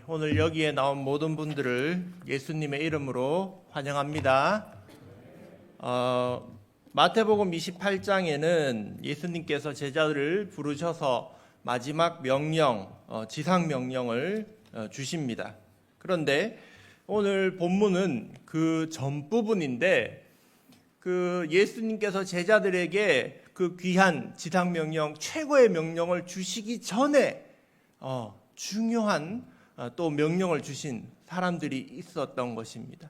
오늘 여기에 나온 모든 분들을 예수님의 이름으로 환영합니다. 마태복음 28장에는 예수님께서 제자들을 부르셔서 마지막 명령, 지상 명령을 주십니다. 그런데 오늘 본문은 그 전 부분인데, 그 예수님께서 제자들에게 그 귀한 지상 명령, 최고의 명령을 주시기 전에 중요한 또 명령을 주신 사람들이 있었던 것입니다.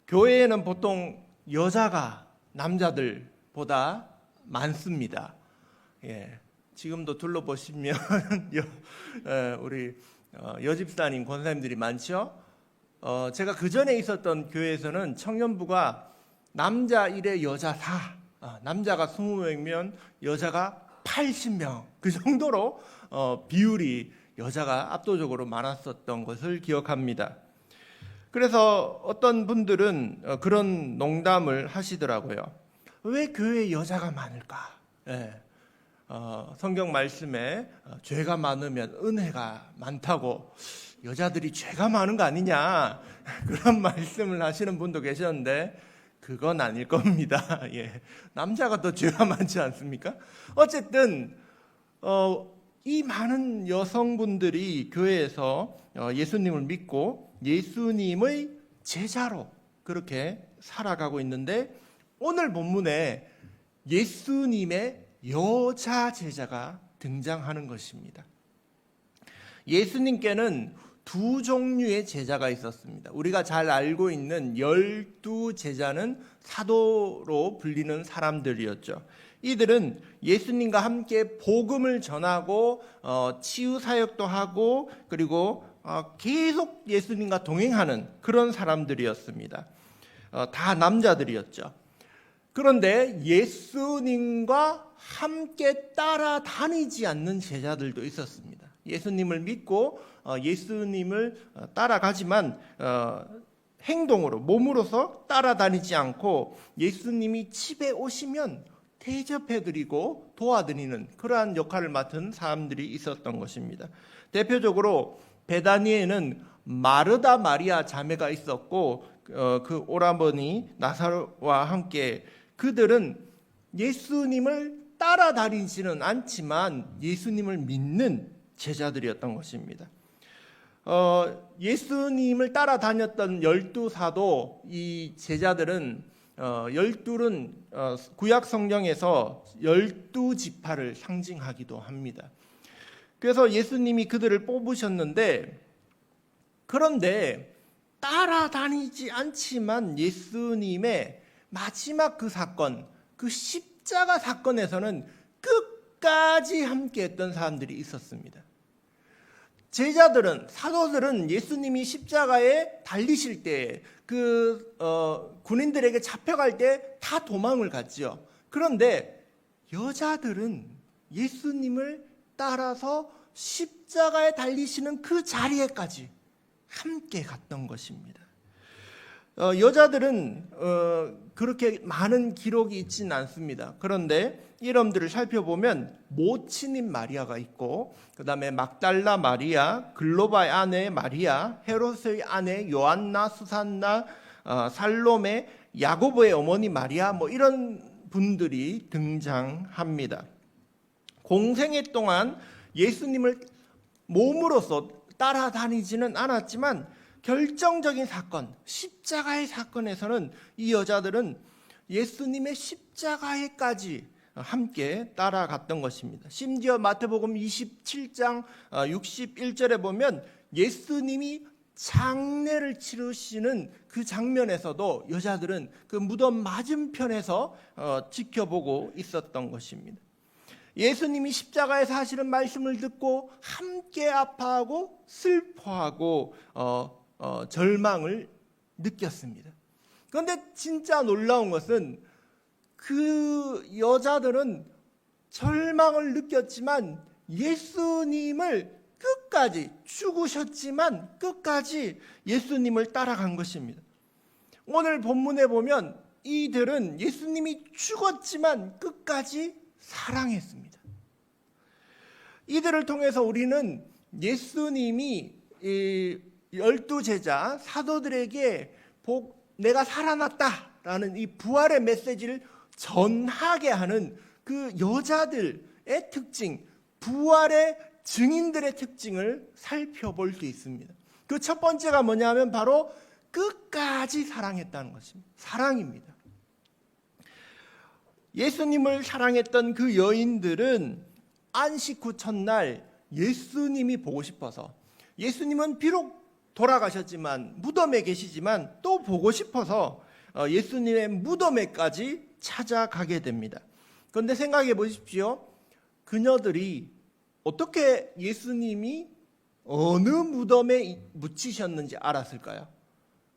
교회에는 보통 여자가 남자들보다 많습니다. 지금도 둘러보시면 우리 여집사님, 권사님들이 많죠. 제가 그 전에 있었던 교회에서는 청년부가 남자 1에 여자 4, 남자가 20명이면 여자가 80명, 그 정도로 비율이 여자가 압도적으로 많았었던 것을 기억합니다. 그래서 어떤 분들은 그런 농담을 하시더라고요. 왜 교회에 여자가 많을까? 성경 말씀에 죄가 많으면 은혜가 많다고, 여자들이 죄가 많은 거 아니냐, 그런 말씀을 하시는 분도 계셨는데 그건 아닐 겁니다. 남자가 더 죄가 많지 않습니까? 어쨌든 이 많은 여성분들이 교회에서 예수님을 믿고 예수님의 제자로 그렇게 살아가고 있는데, 오늘 본문에 예수님의 여자 제자가 등장하는 것입니다. 예수님께는 두 종류의 제자가 있었습니다. 우리가 잘 알고 있는 12제자는 사도로 불리는 사람들이었죠. 이들은 예수님과 함께 복음을 전하고 치유 사역도 하고, 그리고 계속 예수님과 동행하는 그런 사람들이었습니다. 다 남자들이었죠. 그런데 예수님과 함께 따라다니지 않는 제자들도 있었습니다. 예수님을 믿고 예수님을 따라가지만 행동으로, 몸으로서 따라다니지 않고 예수님이 집에 오시면 대접해드리고 도와드리는 그러한 역할을 맡은 사람들이 있었던 것입니다. 대표적으로 베다니에는 마르다 마리아 자매가 있었고, 그 오라버니 나사로와 함께 그들은 예수님을 따라다니지는 않지만 예수님을 믿는 제자들이었던 것입니다. 예수님을 따라다녔던 12사도, 이 제자들은 12는 구약 성경에서 12지파를 상징하기도 합니다. 그래서 예수님이 그들을 뽑으셨는데, 그런데 따라다니지 않지만 예수님의 마지막 그 사건, 그 십자가 사건에서는 끝까지 함께했던 사람들이 있었습니다. 제자들은, 사도들은 예수님이 십자가에 달리실 때, 군인들에게 잡혀갈 때 다 도망을 갔죠. 그런데 여자들은 예수님을 따라서 십자가에 달리시는 그 자리에까지 함께 갔던 것입니다. 여자들은 그렇게 많은 기록이 있지는 않습니다. 그런데 이름들을 살펴보면 모친인 마리아가 있고, 그 다음에 막달라 마리아, 글로바의 아내 마리아, 헤롯의 아내 요한나, 수산나, 살로메, 야고보의 어머니 마리아, 이런 분들이 등장합니다. 공생애 동안 예수님을 몸으로서 따라다니지는 않았지만 결정적인 사건, 십자가의 사건에서는 이 여자들은 예수님의 십자가에까지 함께 따라갔던 것입니다. 심지어 마태복음 27장 61절에 보면 예수님이 장례를 치르시는 그 장면에서도 여자들은 그 무덤 맞은편에서 지켜보고 있었던 것입니다. 예수님이 십자가에서 하시는 말씀을 듣고 함께 아파하고 슬퍼하고 절망을 느꼈습니다. 그런데 진짜 놀라운 것은 그 여자들은 절망을 느꼈지만 예수님을 끝까지, 죽으셨지만 끝까지 예수님을 따라간 것입니다. 오늘 본문에 보면 이들은 예수님이 죽었지만 끝까지 사랑했습니다. 이들을 통해서 우리는 예수님이 이 12제자 사도들에게 내가 살아났다라는 이 부활의 메시지를 전하게 하는 그 여자들의 특징, 부활의 증인들의 특징을 살펴볼 수 있습니다. 그 첫 번째가 뭐냐면 바로 끝까지 사랑했다는 것입니다. 사랑입니다. 예수님을 사랑했던 그 여인들은 안식 후 첫날 예수님이 보고 싶어서, 예수님은 비록 돌아가셨지만 무덤에 계시지만 또 보고 싶어서 예수님의 무덤에까지 찾아가게 됩니다. 그런데 생각해 보십시오. 그녀들이 어떻게 예수님이 어느 무덤에 묻히셨는지 알았을까요?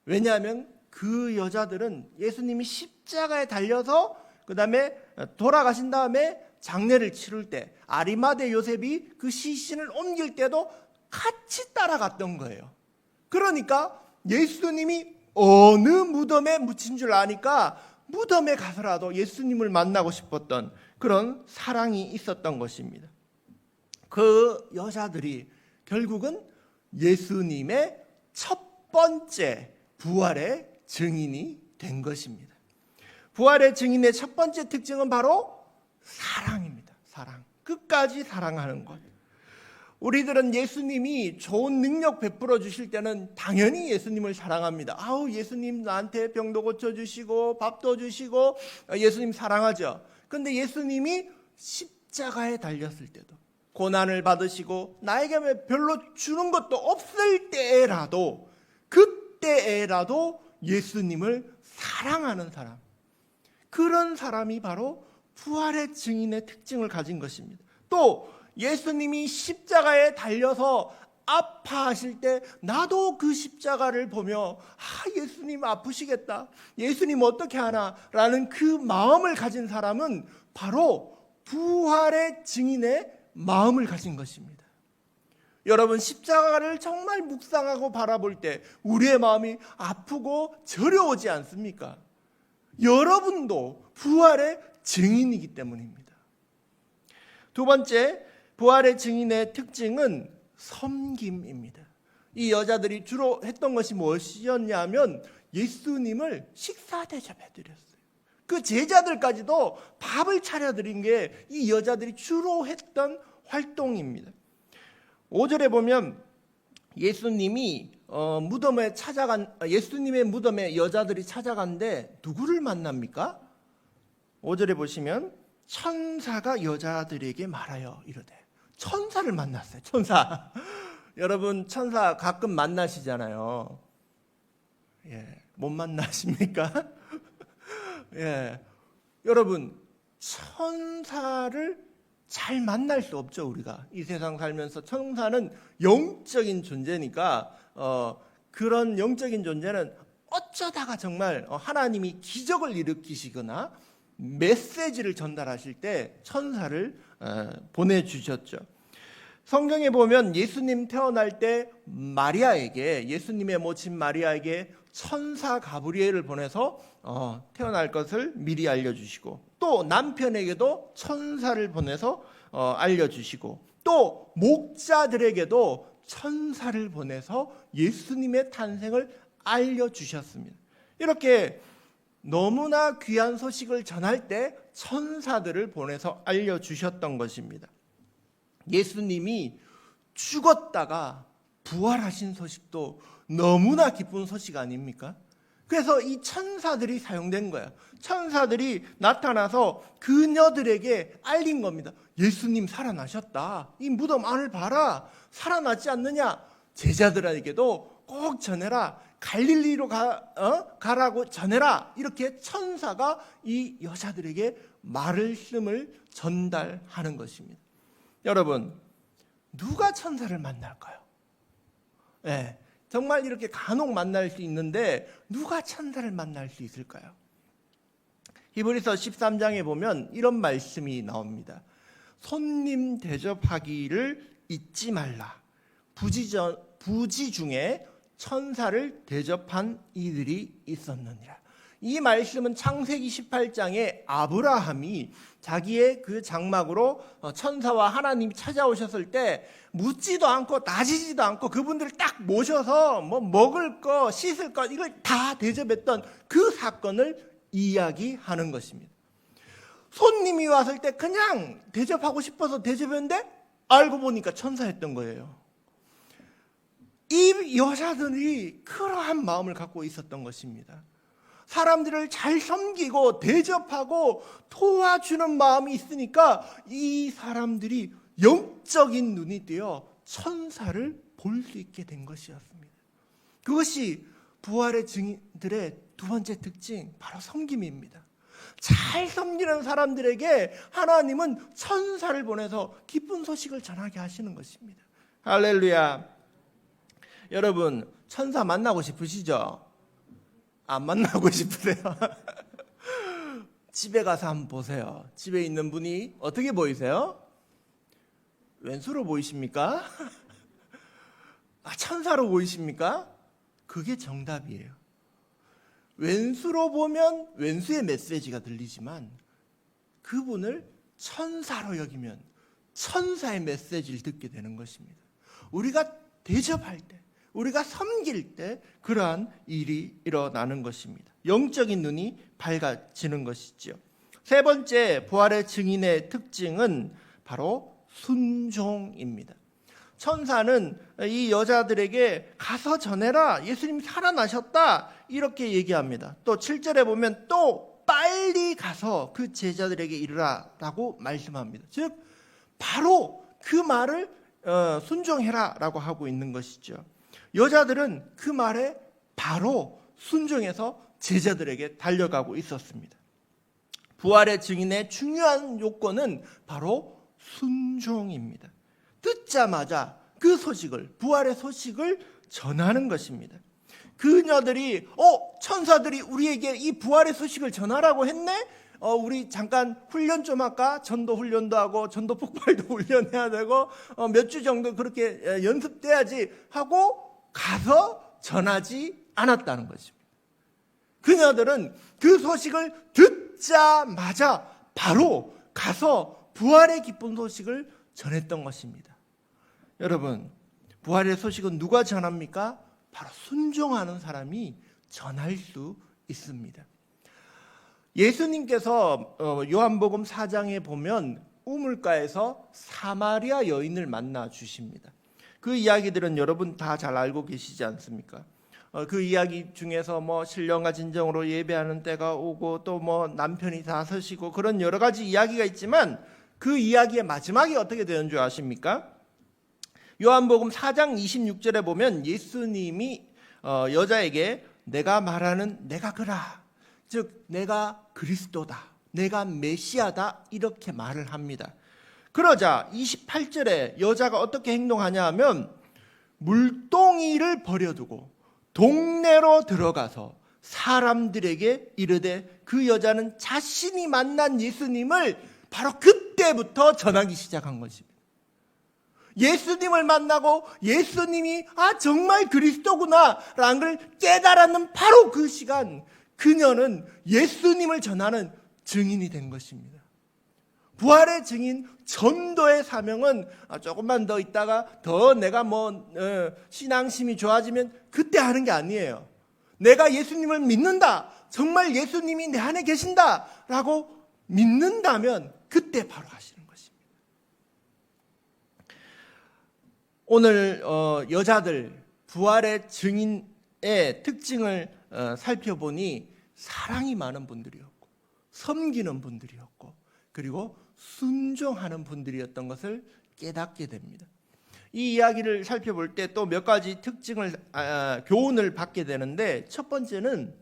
왜냐하면 그 여자들은 예수님이 십자가에 달려서 그 다음에 돌아가신 다음에 장례를 치를 때 아리마대 요셉이 그 시신을 옮길 때도 같이 따라갔던 거예요. 그러니까 예수님이 어느 무덤에 묻힌 줄 아니까 무덤에 가서라도 예수님을 만나고 싶었던 그런 사랑이 있었던 것입니다. 그 여자들이 결국은 예수님의 첫 번째 부활의 증인이 된 것입니다. 부활의 증인의 첫 번째 특징은 바로 사랑입니다. 사랑. 끝까지 사랑하는 것. 우리들은 예수님이 좋은 능력 베풀어 주실 때는 당연히 예수님을 사랑합니다. 아우, 예수님 나한테 병도 고쳐주시고 밥도 주시고 예수님 사랑하죠. 그런데 예수님이 십자가에 달렸을 때도, 고난을 받으시고 나에게 별로 주는 것도 없을 때라도, 그때라도 예수님을 사랑하는 사람, 그런 사람이 바로 부활의 증인의 특징을 가진 것입니다. 또 예수님이 십자가에 달려서 아파하실 때 나도 그 십자가를 보며 예수님 아프시겠다, 예수님 어떻게 하나 라는 그 마음을 가진 사람은 바로 부활의 증인의 마음을 가진 것입니다. 여러분, 십자가를 정말 묵상하고 바라볼 때 우리의 마음이 아프고 저려오지 않습니까? 여러분도 부활의 증인이기 때문입니다. 두 번째, 부활의 증인의 특징은 섬김입니다. 이 여자들이 주로 했던 것이 무엇이었냐면 예수님을 식사 대접해 드렸어요. 그 제자들까지도 밥을 차려드린 게 이 여자들이 주로 했던 활동입니다. 5절에 보면 예수님의 무덤에 여자들이 찾아간데 누구를 만납니까? 5절에 보시면 천사가 여자들에게 말하여 이르되, 천사를 만났어요. 천사. 여러분, 천사 가끔 만나시잖아요. 못 만나십니까? 여러분, 천사를 잘 만날 수 없죠. 우리가 이 세상 살면서 천사는 영적인 존재니까 그런 영적인 존재는 어쩌다가 정말 하나님이 기적을 일으키시거나 메시지를 전달하실 때 천사를 보내주셨죠. 성경에 보면 예수님 태어날 때 예수님의 모친 마리아에게 천사 가브리엘을 보내서 태어날 것을 미리 알려주시고, 또 남편에게도 천사를 보내서 알려주시고, 또 목자들에게도 천사를 보내서 예수님의 탄생을 알려주셨습니다. 이렇게 너무나 귀한 소식을 전할 때 천사들을 보내서 알려주셨던 것입니다. 예수님이 죽었다가 부활하신 소식도 너무나 기쁜 소식 아닙니까? 그래서 이 천사들이 사용된 거예요. 천사들이 나타나서 그녀들에게 알린 겁니다. 예수님 살아나셨다. 이 무덤 안을 봐라. 살아났지 않느냐? 제자들에게도 꼭 전해라. 갈릴리로 가라고 전해라. 이렇게 천사가 이 여자들에게 말씀을 전달하는 것입니다. 여러분, 누가 천사를 만날까요? 정말 이렇게 간혹 만날 수 있는데 누가 천사를 만날 수 있을까요? 히브리서 13장에 보면 이런 말씀이 나옵니다. 손님 대접하기를 잊지 말라. 부지 중에 천사를 대접한 이들이 있었느니라. 이 말씀은 창세기 18장에 아브라함이 자기의 그 장막으로 천사와 하나님이 찾아오셨을 때 묻지도 않고 따지지도 않고 그분들을 딱 모셔서 뭐 먹을 거 씻을 거 이걸 다 대접했던 그 사건을 이야기하는 것입니다. 손님이 왔을 때 그냥 대접하고 싶어서 대접했는데 알고 보니까 천사였던 거예요. 이 여자들이 그러한 마음을 갖고 있었던 것입니다. 사람들을 잘 섬기고 대접하고 도와주는 마음이 있으니까 이 사람들이 영적인 눈이 되어 천사를 볼 수 있게 된 것이었습니다. 그것이 부활의 증인들의 두 번째 특징, 바로 섬김입니다. 잘 섬기는 사람들에게 하나님은 천사를 보내서 기쁜 소식을 전하게 하시는 것입니다. 할렐루야. 여러분, 천사 만나고 싶으시죠? 안 만나고 싶으세요? 집에 가서 한번 보세요. 집에 있는 분이 어떻게 보이세요? 왼수로 보이십니까? 천사로 보이십니까? 그게 정답이에요. 왼수로 보면 왼수의 메시지가 들리지만 그분을 천사로 여기면 천사의 메시지를 듣게 되는 것입니다. 우리가 대접할 때, 우리가 섬길 때 그러한 일이 일어나는 것입니다. 영적인 눈이 밝아지는 것이죠. 세 번째 부활의 증인의 특징은 바로 순종입니다. 천사는 이 여자들에게 가서 전해라, 예수님 살아나셨다, 이렇게 얘기합니다. 또 7절에 보면 또 빨리 가서 그 제자들에게 이르라 라고 말씀합니다. 즉 바로 그 말을 순종해라 라고 하고 있는 것이죠. 여자들은 그 말에 바로 순종해서 제자들에게 달려가고 있었습니다. 부활의 증인의 중요한 요건은 바로 순종입니다. 듣자마자 그 소식을, 부활의 소식을 전하는 것입니다. 그녀들이 천사들이 우리에게 이 부활의 소식을 전하라고 했네? 우리 잠깐 훈련 좀 할까? 전도 훈련도 하고 전도 폭발도 훈련해야 되고 몇 주 정도 그렇게 연습돼야지 하고 가서 전하지 않았다는 것입니다. 그녀들은 그 소식을 듣자마자 바로 가서 부활의 기쁜 소식을 전했던 것입니다. 여러분, 부활의 소식은 누가 전합니까? 바로 순종하는 사람이 전할 수 있습니다. 예수님께서 요한복음 4장에 보면 우물가에서 사마리아 여인을 만나 주십니다. 그 이야기들은 여러분 다 잘 알고 계시지 않습니까? 그 이야기 중에서 신령과 진정으로 예배하는 때가 오고 또 남편이 다서시고 그런 여러 가지 이야기가 있지만 그 이야기의 마지막이 어떻게 되는 줄 아십니까? 요한복음 4장 26절에 보면 예수님이 여자에게 내가 말하는 내가 그라, 즉 내가 그리스도다, 내가 메시아다, 이렇게 말을 합니다. 그러자 28절에 여자가 어떻게 행동하냐 하면 물동이를 버려두고 동네로 들어가서 사람들에게 이르되 그 여자는 자신이 만난 예수님을 바로 그때부터 전하기 시작한 것입니다. 예수님을 만나고 예수님이 정말 그리스도구나 라는 걸 깨달았는 바로 그 시간, 그녀는 예수님을 전하는 증인이 된 것입니다. 부활의 증인, 전도의 사명은 조금만 더 있다가 더 내가 신앙심이 좋아지면 그때 하는 게 아니에요. 내가 예수님을 믿는다, 정말 예수님이 내 안에 계신다 라고 믿는다면 그때 바로 하시는 것입니다. 오늘 여자들 부활의 증인의 특징을 살펴보니 사랑이 많은 분들이었고 섬기는 분들이었고 그리고 순종하는 분들이었던 것을 깨닫게 됩니다. 이 이야기를 살펴볼 때 또 몇 가지 특징을 교훈을 받게 되는데, 첫 번째는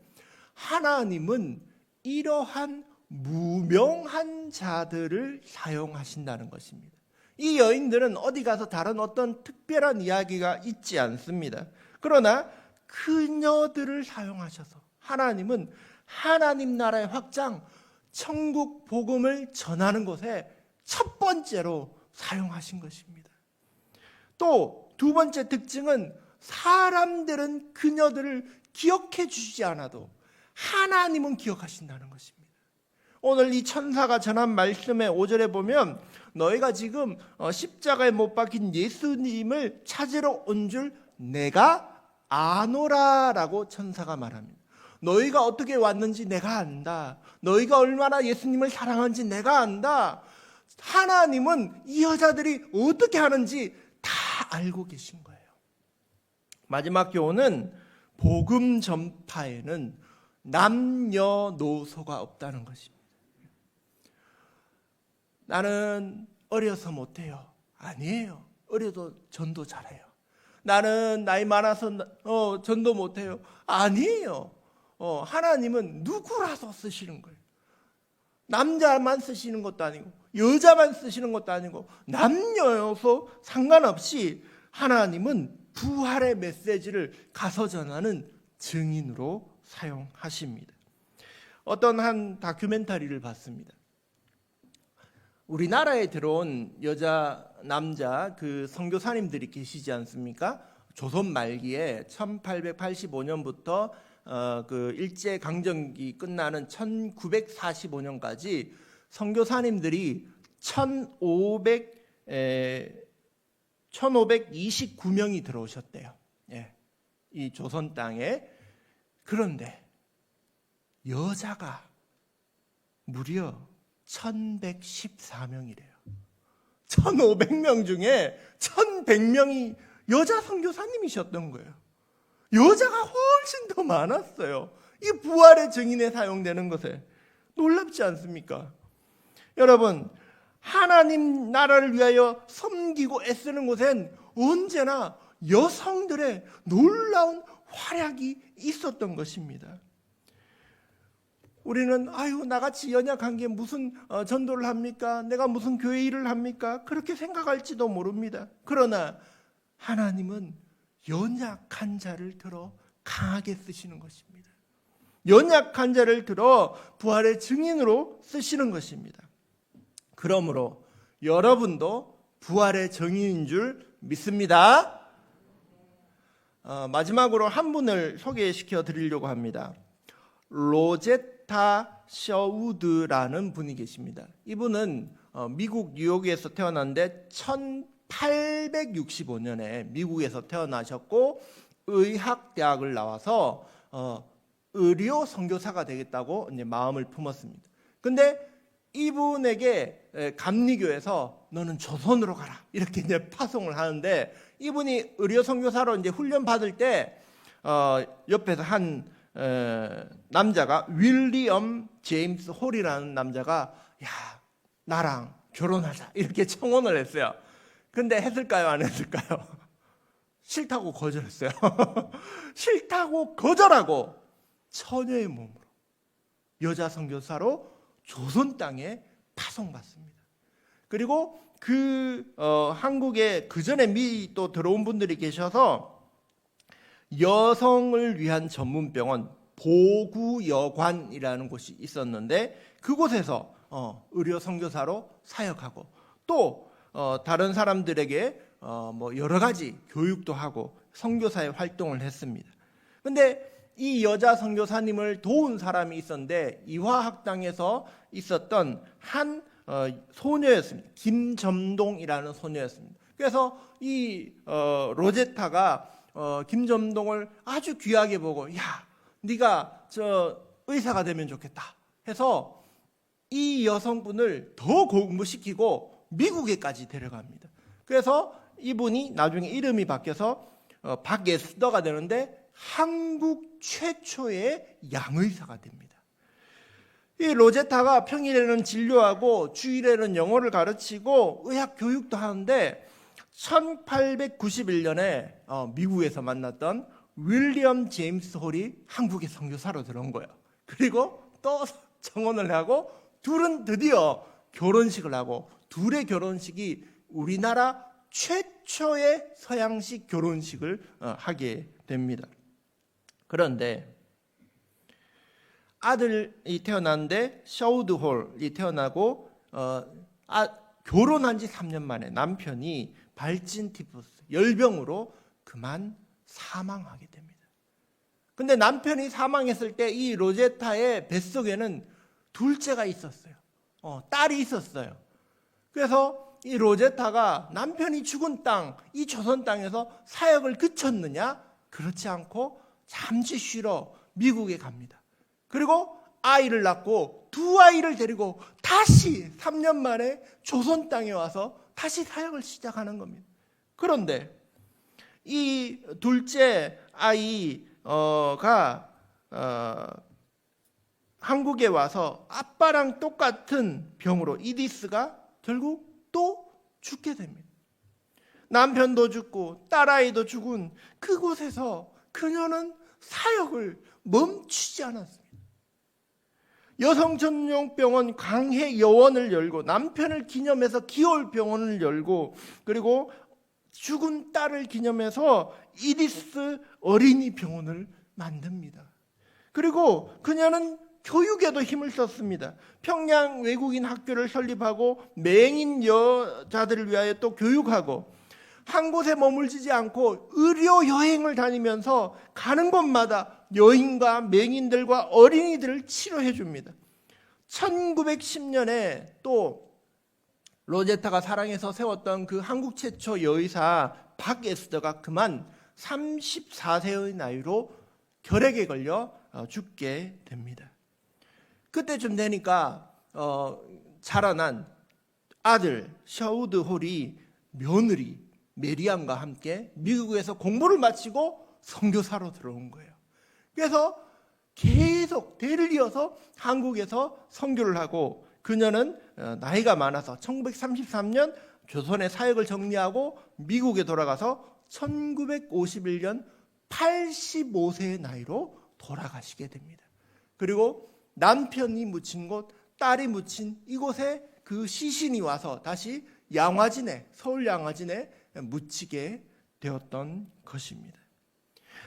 하나님은 이러한 무명한 자들을 사용하신다는 것입니다. 이 여인들은 어디 가서 다른 어떤 특별한 이야기가 있지 않습니다. 그러나 그녀들을 사용하셔서 하나님은 하나님 나라의 확장, 천국 복음을 전하는 것에 첫 번째로 사용하신 것입니다. 또 두 번째 특징은 사람들은 그녀들을 기억해 주지 않아도 하나님은 기억하신다는 것입니다. 오늘 이 천사가 전한 말씀의 5절에 보면 너희가 지금 십자가에 못 박힌 예수님을 찾으러 온 줄 내가 아노라라고 천사가 말합니다. 너희가 어떻게 왔는지 내가 안다. 너희가 얼마나 예수님을 사랑하는지 내가 안다. 하나님은 이 여자들이 어떻게 하는지 다 알고 계신 거예요. 마지막 교훈은 복음 전파에는 남녀노소가 없다는 것입니다. 나는 어려서 못해요. 아니에요. 어려도 전도 잘해요. 나는 나이 많아서 전도 못해요. 아니에요. 하나님은 누구라도 쓰시는 거예요. 남자만 쓰시는 것도 아니고 여자만 쓰시는 것도 아니고 남녀노소 상관없이 하나님은 부활의 메시지를 가서 전하는 증인으로 사용하십니다. 어떤 한 다큐멘터리를 봤습니다. 우리나라에 들어온 여자, 남자 그 선교사님들이 계시지 않습니까? 조선 말기에 1885년부터 그 일제 강점기 끝나는 1945년까지 선교사님들이 1529명이 들어오셨대요. 예, 이 조선 땅에. 그런데 여자가 무려 1114명이래요. 1500명 중에 1100명이 여자 선교사님이셨던 거예요. 여자가 훨씬 더 많았어요. 이 부활의 증인에 사용되는 것에 놀랍지 않습니까? 여러분, 하나님 나라를 위하여 섬기고 애쓰는 곳엔 언제나 여성들의 놀라운 활약이 있었던 것입니다. 우리는 나같이 연약한 게 무슨 전도를 합니까? 내가 무슨 교회 일을 합니까? 그렇게 생각할지도 모릅니다. 그러나 하나님은 연약한 자를 들어 강하게 쓰시는 것입니다. 연약한 자를 들어 부활의 증인으로 쓰시는 것입니다. 그러므로 여러분도 부활의 증인인 줄 믿습니다. 마지막으로 한 분을 소개시켜 드리려고 합니다. 로제타 셔우드라는 분이 계십니다. 이분은 미국 뉴욕에서 태어났는데 1865년에 미국에서 태어나셨고 의학대학을 나와서 의료 선교사가 되겠다고 이제 마음을 품었습니다. 근데 이분에게 감리교에서 너는 조선으로 가라 이렇게 이제 파송을 하는데, 이분이 의료 선교사로 이제 훈련 받을 때 옆에서 한 남자가 윌리엄 제임스 홀이라는 남자가 야 나랑 결혼하자 이렇게 청혼을 했어요. 근데 했을까요? 안 했을까요? 싫다고 거절했어요. 싫다고 거절하고 처녀의 몸으로 여자 선교사로 조선 땅에 파송받습니다. 그리고 한국에 그 전에 미리 또 들어온 분들이 계셔서 여성을 위한 전문병원 보구여관이라는 곳이 있었는데 그곳에서 의료 선교사로 사역하고 또 다른 사람들에게 뭐 여러 가지 교육도 하고 선교사의 활동을 했습니다. 근데 이 여자 선교사님을 도운 사람이 있었는데 이화학당에서 있었던 한 소녀였습니다. 김점동이라는 소녀였습니다. 그래서 이 로제타가 김점동을 아주 귀하게 보고 야 네가 저 의사가 되면 좋겠다 해서 이 여성분을 더 공부시키고 미국에까지 데려갑니다. 그래서 이분이 나중에 이름이 바뀌어서 박예스더가 되는데 한국 최초의 양의사가 됩니다. 이 로제타가 평일에는 진료하고 주일에는 영어를 가르치고 의학 교육도 하는데 1891년에 미국에서 만났던 윌리엄 제임스 홀이 한국에 선교사로 들어온 거예요. 그리고 또 청혼을 하고 둘은 드디어 결혼식을 하고 둘의 결혼식이 우리나라 최초의 서양식 결혼식을 하게 됩니다. 그런데 아들이 태어났는데 셔우드 홀이 태어나고 결혼한 지 3년 만에 남편이 발진 티푸스 열병으로 그만 사망하게 됩니다. 근데 남편이 사망했을 때 이 로제타의 뱃속에는 둘째가 있었어요. 딸이 있었어요. 그래서 이 로제타가 남편이 죽은 땅, 이 조선 땅에서 사역을 그쳤느냐? 그렇지 않고 잠시 쉬러 미국에 갑니다. 그리고 아이를 낳고 두 아이를 데리고 다시 3년 만에 조선 땅에 와서 다시 사역을 시작하는 겁니다. 그런데 이 둘째 아이가 한국에 와서 아빠랑 똑같은 병으로 이디스가 결국 또 죽게 됩니다. 남편도 죽고 딸아이도 죽은 그곳에서 그녀는 사역을 멈추지 않았습니다. 여성 전용 병원 광해여원을 열고 남편을 기념해서 기올병원을 열고 그리고 죽은 딸을 기념해서 이디스 어린이 병원을 만듭니다. 그리고 그녀는 교육에도 힘을 썼습니다. 평양 외국인 학교를 설립하고 맹인 여자들을 위하여 또 교육하고 한 곳에 머물지 않고 의료 여행을 다니면서 가는 곳마다 여인과 맹인들과 어린이들을 치료해 줍니다. 1910년에 또 로제타가 사랑해서 세웠던 그 한국 최초 여의사 박에스더가 그만 34세의 나이로 결핵에 걸려 죽게 됩니다. 그때쯤 되니까 자라난 아들 샤우드 홀이 며느리 메리암과 함께 미국에서 공부를 마치고 선교사로 들어온 거예요. 그래서 계속 대를 이어서 한국에서 선교를 하고 그녀는 나이가 많아서 1933년 조선의 사역을 정리하고 미국에 돌아가서 1951년 85세의 나이로 돌아가시게 됩니다. 그리고 남편이 묻힌 곳, 딸이 묻힌 이곳에 그 시신이 와서 다시 양화진에, 서울 양화진에 묻히게 되었던 것입니다.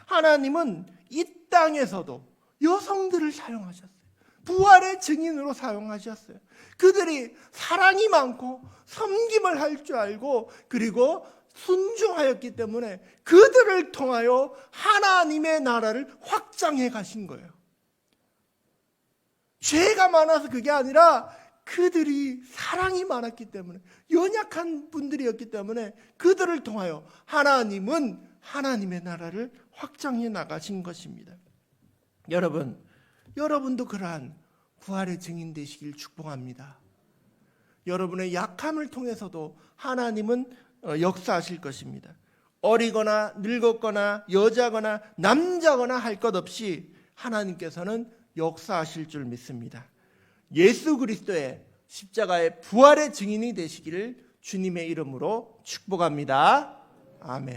하나님은 이 땅에서도 여성들을 사용하셨어요. 부활의 증인으로 사용하셨어요. 그들이 사랑이 많고 섬김을 할 줄 알고 그리고 순종하였기 때문에 그들을 통하여 하나님의 나라를 확장해 가신 거예요. 죄가 많아서 그게 아니라 그들이 사랑이 많았기 때문에 연약한 분들이었기 때문에 그들을 통하여 하나님은 하나님의 나라를 확장해 나가신 것입니다. 여러분도 그러한 부활의 증인 되시길 축복합니다. 여러분의 약함을 통해서도 하나님은 역사하실 것입니다. 어리거나 늙었거나 여자거나 남자거나 할 것 없이 하나님께서는 역사하실 줄 믿습니다. 예수 그리스도의 십자가의 부활의 증인이 되시기를 주님의 이름으로 축복합니다. 아멘.